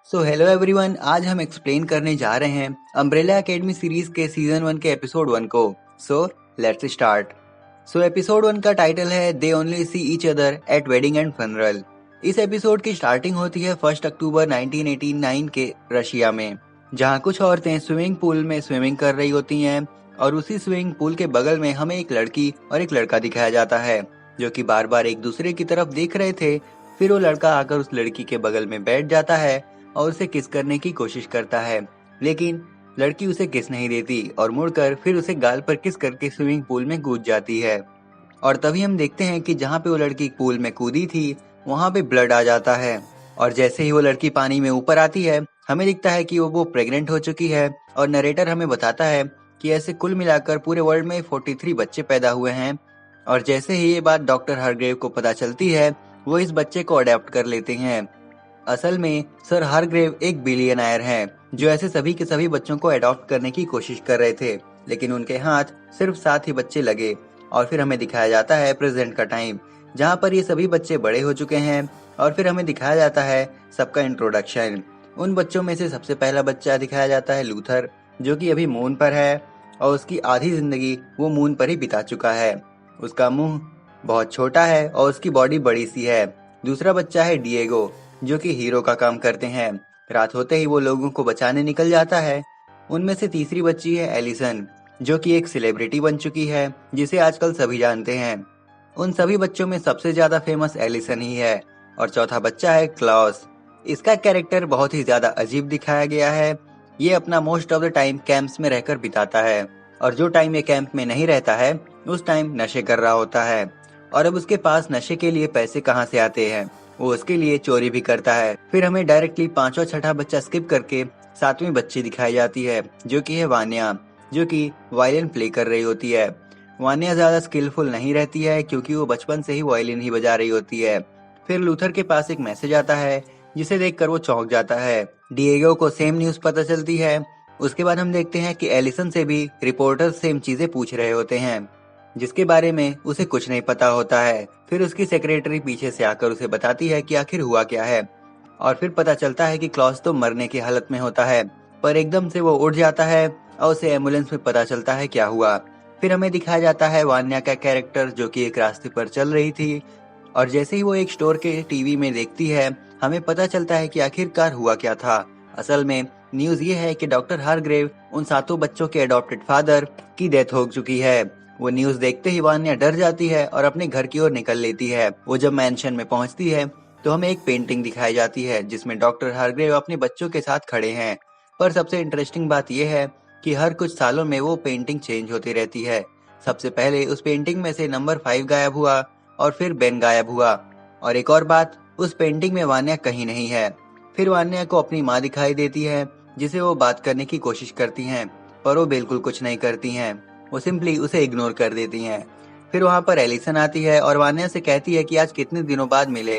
So hello everyone, आज हम explain करने जा रहे हैं अम्ब्रेला एकेडमी सीरीज के सीजन 1 के एपिसोड 1 को। So let's start. So episode 1 का टाइटल है they only see each other at wedding and funeral. इस एपिसोड की स्टार्टिंग होती है 1 अक्टूबर 1989 के रशिया में, जहां कुछ औरतें स्विमिंग पूल में स्विमिंग कर रही होती हैं और उसी स्विमिंग पूल के बगल में हमें एक लड़की और एक लड़का दिखाया जाता है जो कि बार बार एक दूसरे की तरफ देख रहे थे। फिर वो लड़का आकर उस लड़की के बगल में बैठ जाता है और उसे किस करने की कोशिश करता है, लेकिन लड़की उसे किस नहीं देती और मुड़कर फिर उसे गाल पर किस करके स्विमिंग पूल में कूद जाती है। और तभी हम देखते हैं कि जहाँ पे वो लड़की पूल में कूदी थी वहाँ पे ब्लड आ जाता है। और जैसे ही वो लड़की पानी में ऊपर आती है हमें दिखता है कि वो प्रेग्नेंट हो चुकी है और नरेटर हमें बताता है कि ऐसे कुल मिलाकर पूरे वर्ल्ड में 43 बच्चे पैदा हुए हैं। और जैसे ही ये बात डॉक्टर हार्ग्रेव को पता चलती है वो इस बच्चे को अडॉप्ट कर लेते हैं। असल में सर हार्ग्रेव एक बिलियनर हैं जो ऐसे सभी के सभी बच्चों को अडॉप्ट करने की कोशिश कर रहे थे, लेकिन उनके हाथ सिर्फ 7 ही बच्चे लगे। और फिर हमें दिखाया जाता है प्रेजेंट का टाइम, जहाँ पर ये सभी बच्चे बड़े हो चुके हैं। और फिर हमें दिखाया जाता है सबका इंट्रोडक्शन। उन बच्चों में से सबसे पहला बच्चा दिखाया जाता है लूथर, जो कि अभी मून पर है और उसकी आधी जिंदगी वो मून पर ही बिता चुका है। उसका मुंह बहुत छोटा है और उसकी बॉडी बड़ी सी है। दूसरा बच्चा है डिएगो, जो कि हीरो का काम करते हैं। रात होते ही वो लोगों को बचाने निकल जाता है। उनमें से तीसरी बच्ची है एलिसन, जो कि एक सेलिब्रिटी बन चुकी है जिसे आजकल सभी जानते हैं। उन सभी बच्चों में सबसे ज्यादा फेमस एलिसन ही है। और चौथा बच्चा है क्लॉस। इसका कैरेक्टर बहुत ही ज्यादा अजीब दिखाया गया है। ये अपना most of the time camps में रहकर बिताता है और जो टाइम ये कैंप में नहीं रहता है उस टाइम नशे कर रहा होता है। और अब उसके पास नशे के लिए पैसे कहाँ से आते हैं, वो उसके लिए चोरी भी करता है। फिर हमें डायरेक्टली पांचवा छठा बच्चा स्किप करके सातवीं बच्ची दिखाई जाती है, जो कि है वान्या, जो कि वायलिन प्ले कर रही होती है। वान्या ज्यादा स्किलफुल नहीं रहती है क्योंकि वो बचपन से ही वायलिन ही बजा रही होती है। फिर लूथर के पास एक मैसेज आता है जिसे देखकर वो चौंक जाता है। डिएगो को सेम न्यूज पता चलती है। उसके बाद हम देखते हैं कि एलिसन से भी रिपोर्टर सेम चीजें पूछ रहे होते हैं, जिसके बारे में उसे कुछ नहीं पता होता है। फिर उसकी सेक्रेटरी पीछे से आकर उसे बताती है कि आखिर हुआ क्या है। और फिर पता चलता है कि क्लॉस तो मरने की हालत में होता है, पर एकदम से वो उठ जाता है और उसे एम्बुलेंस में पता चलता है क्या हुआ। फिर हमें दिखाया जाता है वान्या का कैरेक्टर, जो कि एक रास्ते पर चल रही थी और जैसे ही वो एक स्टोर के टीवी में देखती है हमें पता चलता है कि आखिरकार हुआ क्या था। असल में न्यूज ये है कि डॉक्टर हार्ग्रेव उन सातों बच्चों के अडॉप्टेड फादर की डेथ हो चुकी है। वो न्यूज देखते ही वान्या डर जाती है और अपने घर की ओर निकल लेती है। वो जब मैंशन में पहुंचती है तो हमें एक पेंटिंग दिखाई जाती है जिसमें डॉक्टर हार्ग्रेव अपने बच्चों के साथ खड़े हैं। पर सबसे इंटरेस्टिंग बात यह है कि हर कुछ सालों में वो पेंटिंग चेंज होती रहती है। सबसे पहले उस पेंटिंग में से नंबर 5 गायब हुआ और फिर बेन गायब हुआ। और एक और बात, उस पेंटिंग में वान्या कहीं नहीं है। फिर वान्या को अपनी माँ दिखाई देती है जिसे वो बात करने की कोशिश करती हैं, पर वो बिल्कुल कुछ नहीं करती हैं। वो सिंपली उसे इग्नोर कर देती हैं। फिर वहाँ पर एलिसन आती है और वान्या से कहती है कि आज कितने दिनों बाद मिले।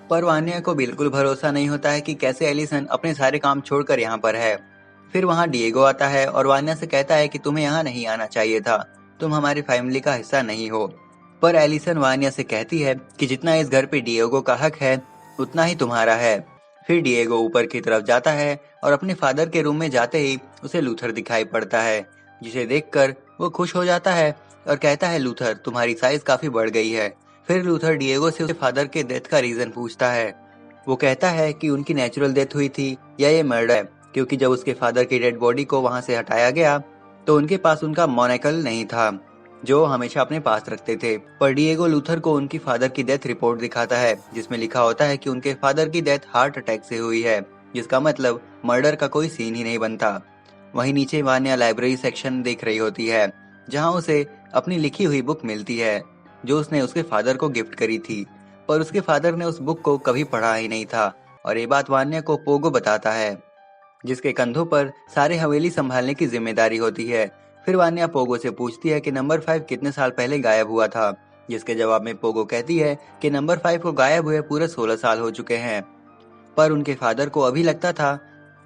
पर वान्या को बिल्कुल भरोसा नहीं होता है कि कैसे एलिसन अपने सारे काम छोड़कर यहाँ पर है। फिर वहाँ डिएगो आता है और वान्या से कहता है कि तुम्हें यहाँ नहीं आना चाहिए था, तुम हमारी फैमिली का हिस्सा नहीं हो। पर एलिसन वान्या से कहती है कि जितना इस घर पे डिएगो का हक है उतना ही तुम्हारा है। फिर डिएगो ऊपर की तरफ जाता है और अपने फादर के रूम में जाते ही उसे लूथर दिखाई पड़ता है, जिसे देखकर वो खुश हो जाता है और कहता है लूथर तुम्हारी साइज काफी बढ़ गई है। फिर लूथर डिएगो से उसके फादर के डेथ का रीजन पूछता है। वो कहता है कि उनकी नेचुरल डेथ हुई थी या ये मर्डर है, क्योंकि जब उसके फादर की डेड बॉडी को वहां से हटाया गया तो उनके पास उनका मोनेकल नहीं था जो हमेशा अपने पास रखते थे। पर डिएगो लूथर को उनकी फादर की डेथ रिपोर्ट दिखाता है जिसमें लिखा होता है कि उनके फादर की डेथ हार्ट अटैक से हुई है, जिसका मतलब मर्डर का कोई सीन ही नहीं बनता। वहीं नीचे वान्या लाइब्रेरी सेक्शन देख रही होती है जहां उसे अपनी लिखी हुई बुक मिलती है जो उसने उसके फादर को गिफ्ट करी थी, पर उसके फादर ने उस बुक को कभी पढ़ा ही नहीं था। और ये बात वान्या को पोगो बताता है, जिसके कंधों पर सारे हवेली संभालने की जिम्मेदारी होती है। फिर वान्या पोगो से पूछती है कि नंबर 5 कितने साल पहले गायब हुआ था, जिसके जवाब में पोगो कहती है कि नंबर 5 को गायब हुए पूरे 16 साल हो चुके हैं। पर उनके फादर को अभी लगता था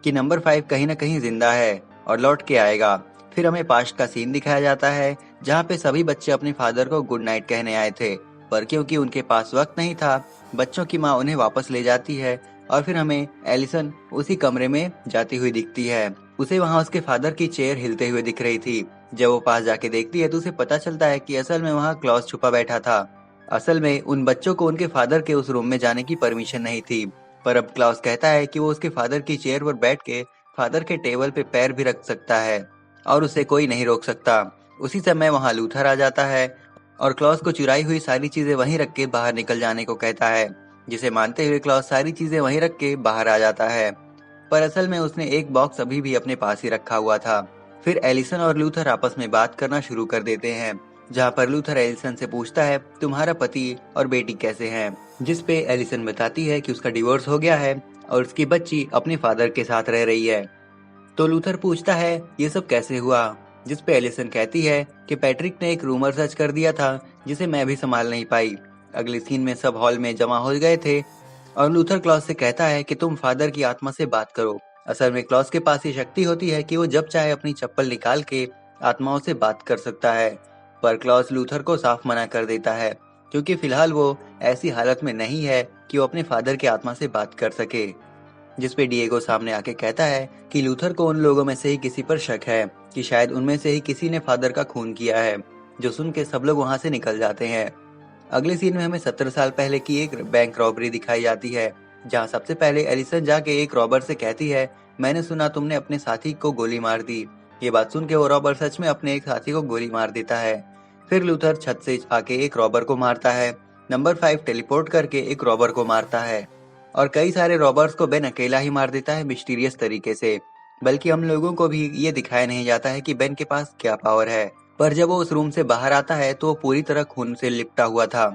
कि नंबर 5 कहीं न कहीं जिंदा है और लौट के आएगा। फिर हमें पास्ट का सीन दिखाया जाता है जहाँ पे सभी बच्चे अपने फादर को गुड नाइट कहने आए थे, पर क्योंकि उनके पास वक्त नहीं था बच्चों की माँ उन्हें वापस ले जाती है और फिर हमें एलिसन उसी कमरे में जाती हुई दिखती है। उसे वहाँ उसके फादर की चेयर हिलते हुए दिख रही थी। जब वो पास जाके देखती है तो उसे पता चलता है कि असल में वहाँ क्लॉस छुपा बैठा था। असल में उन बच्चों को उनके फादर के उस रूम में जाने की परमिशन नहीं थी, पर अब क्लॉस कहता है कि वो उसके फादर की चेयर पर बैठ के फादर के टेबल पे पैर भी रख सकता है और उसे कोई नहीं रोक सकता। उसी समय वहाँ लूथर आ जाता है और क्लॉस को चुराई हुई सारी चीजें वहीं रख के बाहर निकल जाने को कहता है, जिसे मानते हुए क्लॉस सारी चीजें वहीं रख के बाहर आ जाता है। पर असल में उसने एक बॉक्स अभी भी अपने पास ही रखा हुआ था। फिर एलिसन और लूथर आपस में बात करना शुरू कर देते हैं, जहाँ पर लूथर एलिसन से पूछता है तुम्हारा पति और बेटी कैसे हैं, जिस पे एलिसन बताती है कि उसका डिवोर्स हो गया है और उसकी बच्ची अपने फादर के साथ रह रही है। तो लूथर पूछता है ये सब कैसे हुआ, जिस पे एलिसन कहती है कि पैट्रिक ने एक रूमर सर्च कर दिया था जिसे मैं भी संभाल नहीं पाई। अगले सीन में सब हॉल में जमा हो गए थे और लूथर क्लॉस से कहता है कि तुम फादर की आत्मा से बात करो। असल में क्लॉस के पास ये शक्ति होती है कि वो जब चाहे अपनी चप्पल निकाल के आत्माओं से बात कर सकता है, पर क्लॉस लूथर को साफ मना कर देता है क्योंकि फिलहाल वो ऐसी हालत में नहीं है कि वो अपने फादर की आत्मा से बात कर सके। जिस पे डिएगो सामने आके कहता है कि लूथर को उन लोगों में से ही किसी पर शक है कि शायद उनमें से ही किसी ने फादर का खून किया है, जो सुन के सब लोग वहाँ से निकल जाते हैं। अगले सीन में हमें 17 साल पहले की एक बैंक रॉबरी दिखाई जाती है, जहाँ सबसे पहले एलिसन जाके एक रॉबर से कहती है मैंने सुना तुमने अपने साथी को गोली मार दी। ये बात सुन के वो रॉबर सच में अपने एक साथी को गोली मार देता है। फिर लूथर छत से आके एक रॉबर को मारता है, नंबर 5 टेलीपोर्ट करके एक रॉबर को मारता है और कई सारे रॉबर्स को बेन अकेला ही मार देता है मिस्टीरियस तरीके से। बल्कि हम लोगों को भी ये दिखाया नहीं जाता है कि बेन के पास क्या पावर है, पर जब वो उस रूम से बाहर आता है तो वो पूरी तरह खून से लिपटा हुआ था।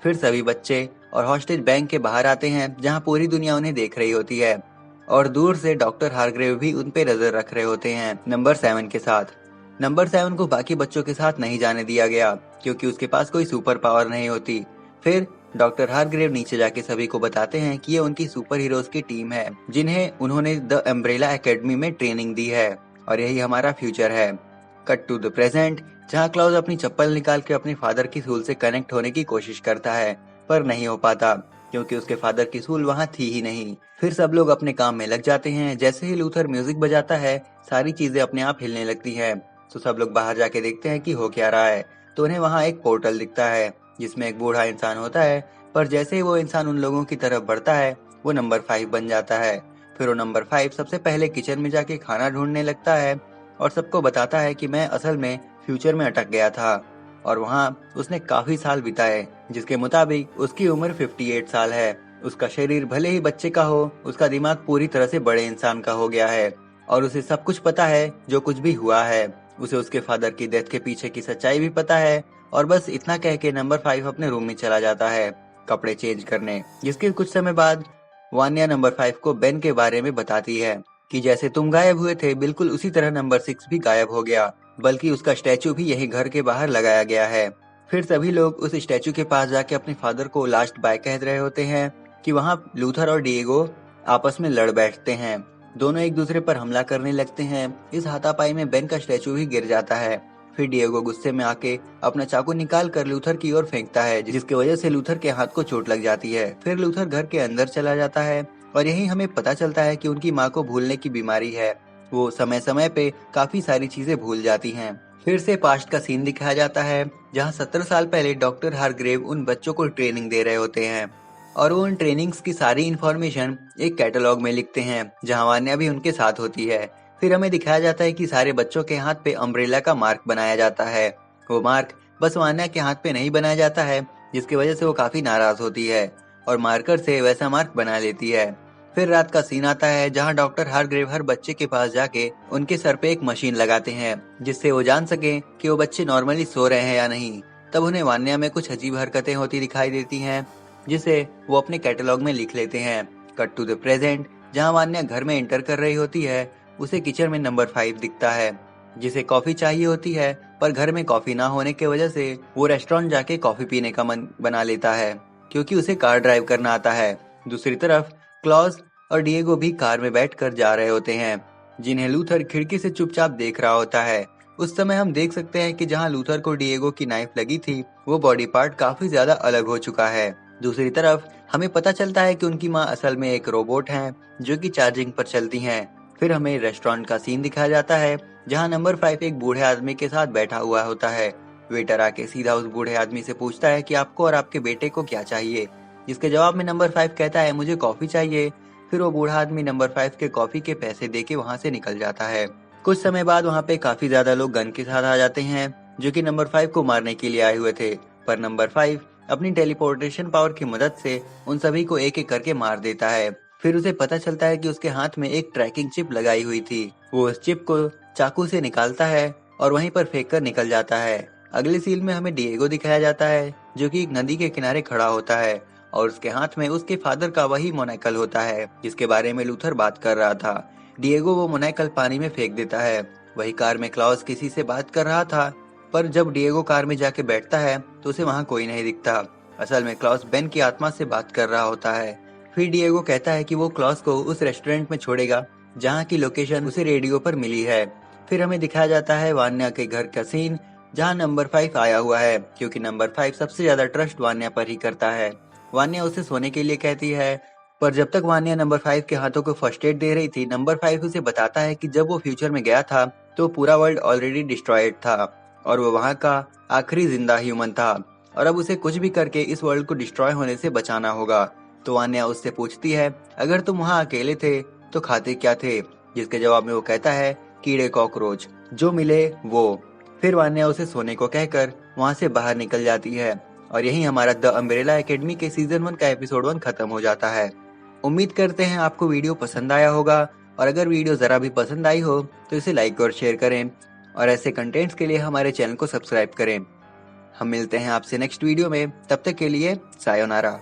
फिर सभी बच्चे और हॉस्टेज बैंक के बाहर आते हैं, जहाँ पूरी दुनिया उन्हें देख रही होती है और दूर से डॉक्टर हार्ग्रेव भी उन पे नजर रख रहे होते हैं नंबर 7 के साथ। नंबर 7 को बाकी बच्चों के साथ नहीं जाने दिया गया क्योंकि उसके पास कोई सुपर पावर नहीं होती। फिर डॉक्टर हार्ग्रेव नीचे जाके सभी को बताते हैं कि ये उनकी सुपर हीरोज की टीम है, जिन्हें उन्होंने द अम्ब्रेला एकेडमी में ट्रेनिंग दी है और यही हमारा फ्यूचर है। कट टू द प्रेजेंट, जहाँ क्लाउड अपनी चप्पल निकाल के अपने फादर की सूल से कनेक्ट होने की कोशिश करता है, पर नहीं हो पाता क्योंकि उसके फादर की सूल वहाँ थी ही नहीं। फिर सब लोग अपने काम में लग जाते हैं। जैसे ही लूथर म्यूजिक बजाता है सारी चीजें अपने आप हिलने लगती हैं। तो सब लोग बाहर जाके देखते हैं कि हो क्या रहा है। तो उन्हें वहाँ एक पोर्टल दिखता है जिसमें एक बूढ़ा इंसान होता है, पर जैसे ही वो इंसान उन लोगों की तरफ बढ़ता है वो नंबर 5 बन जाता है। फिर वो नंबर 5 सबसे पहले किचन में जाके खाना ढूंढने लगता है और सबको बताता है कि मैं असल में फ्यूचर में अटक गया था और वहाँ उसने काफी साल बिताए, जिसके मुताबिक उसकी उम्र 58 साल है। उसका शरीर भले ही बच्चे का हो, उसका दिमाग पूरी तरह से बड़े इंसान का हो गया है और उसे सब कुछ पता है जो कुछ भी हुआ है। उसे उसके फादर की डेथ के पीछे की सच्चाई भी पता है और बस इतना कह के नंबर 5 अपने रूम में चला जाता है कपड़े चेंज करने। जिसके कुछ समय बाद वान्या नंबर 5 को बेन के बारे में बताती है कि जैसे तुम गायब हुए थे बिल्कुल उसी तरह नंबर 6 भी गायब हो गया, बल्कि उसका स्टैचू भी यही घर के बाहर लगाया गया है। फिर सभी लोग उस स्टैचू के पास जाके अपने फादर को लास्ट बाय कह रहे होते हैं कि वहाँ लूथर और डिएगो आपस में लड़ बैठते हैं। दोनों एक दूसरे पर हमला करने लगते हैं। इस हाथापाई में बेन का स्टैचू भी गिर जाता है। फिर डिएगो गुस्से में आके अपना चाकू निकाल कर लूथर की ओर फेंकता है, जिसकी वजह से लूथर के हाथ को चोट लग जाती है। फिर लूथर घर के अंदर चला जाता है और यही हमें पता चलता है कि उनकी माँ को भूलने की बीमारी है। वो समय समय पे काफी सारी चीजें भूल जाती हैं। फिर से पास्ट का सीन दिखाया जाता है जहाँ 17 साल पहले डॉक्टर हार्ग्रेव उन बच्चों को ट्रेनिंग दे रहे होते हैं और वो उन ट्रेनिंग्स की सारी इन्फॉर्मेशन एक कैटलॉग में लिखते हैं, जहाँ वान्या भी उनके साथ होती है। फिर हमें दिखाया जाता है कि सारे बच्चों के हाथ पे अम्ब्रेला का मार्क बनाया जाता है। वो मार्क बस वान्या के हाथ पे नहीं बनाया जाता है, जिसकी वजह से वो काफी नाराज होती है और मार्कर से वैसा मार्क बना लेती है। फिर रात का सीन आता है जहाँ डॉक्टर हार्ग्रेव हर बच्चे के पास जाके उनके सर पे एक मशीन लगाते हैं जिससे वो जान सके कि वो बच्चे नॉर्मली सो रहे हैं या नहीं। तब उन्हें वान्या में कुछ अजीब हरकतें होती दिखाई देती हैं, जिसे वो अपने कैटलॉग में लिख लेते हैं। कट टू द प्रेजेंट, जहाँ वान्या घर में एंटर कर रही होती है, उसे किचन में नंबर 5 दिखता है जिसे कॉफी चाहिए होती है, पर घर में कॉफी ना होने की वजह से वो रेस्टोरेंट जाके कॉफी पीने का मन बना लेता है क्योंकि उसे कार ड्राइव करना आता है। दूसरी तरफ क्लॉज और डिएगो भी कार में बैठकर जा रहे होते हैं, जिन्हें लूथर खिड़की से चुपचाप देख रहा होता है। उस समय हम देख सकते हैं कि जहाँ लूथर को डिएगो की नाइफ लगी थी वो बॉडी पार्ट काफी ज्यादा अलग हो चुका है। दूसरी तरफ हमें पता चलता है कि उनकी माँ असल में एक रोबोट हैं जो कि चार्जिंग पर चलती हैं। फिर हमें रेस्टोरेंट का सीन दिखाया जाता है जहाँ नंबर 5 एक बूढ़े आदमी के साथ बैठा हुआ होता है। वेटर आके सीधा उस बूढ़े आदमी से पूछता है कि आपको और आपके बेटे को क्या चाहिए, जिसके जवाब में नंबर 5 कहता है मुझे कॉफी चाहिए। फिर वो बूढ़ा आदमी नंबर 5 के कॉफी के पैसे देके वहाँ से निकल जाता है। कुछ समय बाद वहाँ पे काफी ज्यादा लोग गन के साथ आ जाते हैं जो कि नंबर 5 को मारने के लिए आए हुए थे, पर नंबर 5 अपनी टेलीपोर्टेशन पावर की मदद से उन सभी को एक एक करके मार देता है। फिर उसे पता चलता है कि उसके हाथ में एक ट्रैकिंग चिप लगाई हुई थी। वो उस चिप को चाकू से निकालता है और वहीं पर फेंक कर निकल जाता है। अगले सीन में हमें डिएगो दिखाया जाता है जो कि एक नदी के किनारे खड़ा होता है और उसके हाथ में उसके फादर का वही मोनैकल होता है जिसके बारे में लूथर बात कर रहा था। डिएगो वो मोनैकल पानी में फेंक देता है। वही कार में क्लॉस किसी से बात कर रहा था, पर जब डिएगो कार में जाके बैठता है तो उसे वहाँ कोई नहीं दिखता। असल में क्लॉस बेन की आत्मा से बात कर रहा होता है। फिर डिएगो कहता है कि वो क्लॉस को उस रेस्टोरेंट में छोड़ेगा जहाँ की लोकेशन उसे रेडियो पर मिली है। फिर हमें दिखाया जाता है वान्या के घर का सीन जहाँ नंबर 5 आया हुआ है, क्योंकि नंबर 5 सबसे ज्यादा ट्रस्ट वान्या पर ही करता है। वान्या उसे सोने के लिए कहती है, पर जब तक वान्या नंबर 5 के हाथों को फर्स्ट एड दे रही थी, नंबर 5 उसे बताता है कि जब वो फ्यूचर में गया था तो पूरा वर्ल्ड ऑलरेडी डिस्ट्रॉयड था और वो वहाँ का आखिरी जिंदा ह्यूमन था और अब उसे कुछ भी करके इस वर्ल्ड को डिस्ट्रॉय होने से बचाना होगा। तो वान्या उससे पूछती है अगर तुम वहाँ अकेले थे तो खाते क्या थे, जिसके जवाब में वो कहता है कीड़े कॉकरोच, जो मिले वो। फिर वान्या उसे सोने को कहकर वहाँ से बाहर निकल जाती है और यही हमारा द अम्ब्रेला एकेडमी के सीजन 1 का एपिसोड 1 खत्म हो जाता है। उम्मीद करते हैं आपको वीडियो पसंद आया होगा और अगर वीडियो जरा भी पसंद आई हो तो इसे लाइक और शेयर करें और ऐसे कंटेंट्स के लिए हमारे चैनल को सब्सक्राइब करें। हम मिलते हैं आपसे नेक्स्ट वीडियो में, तब तक के लिए सायोनारा।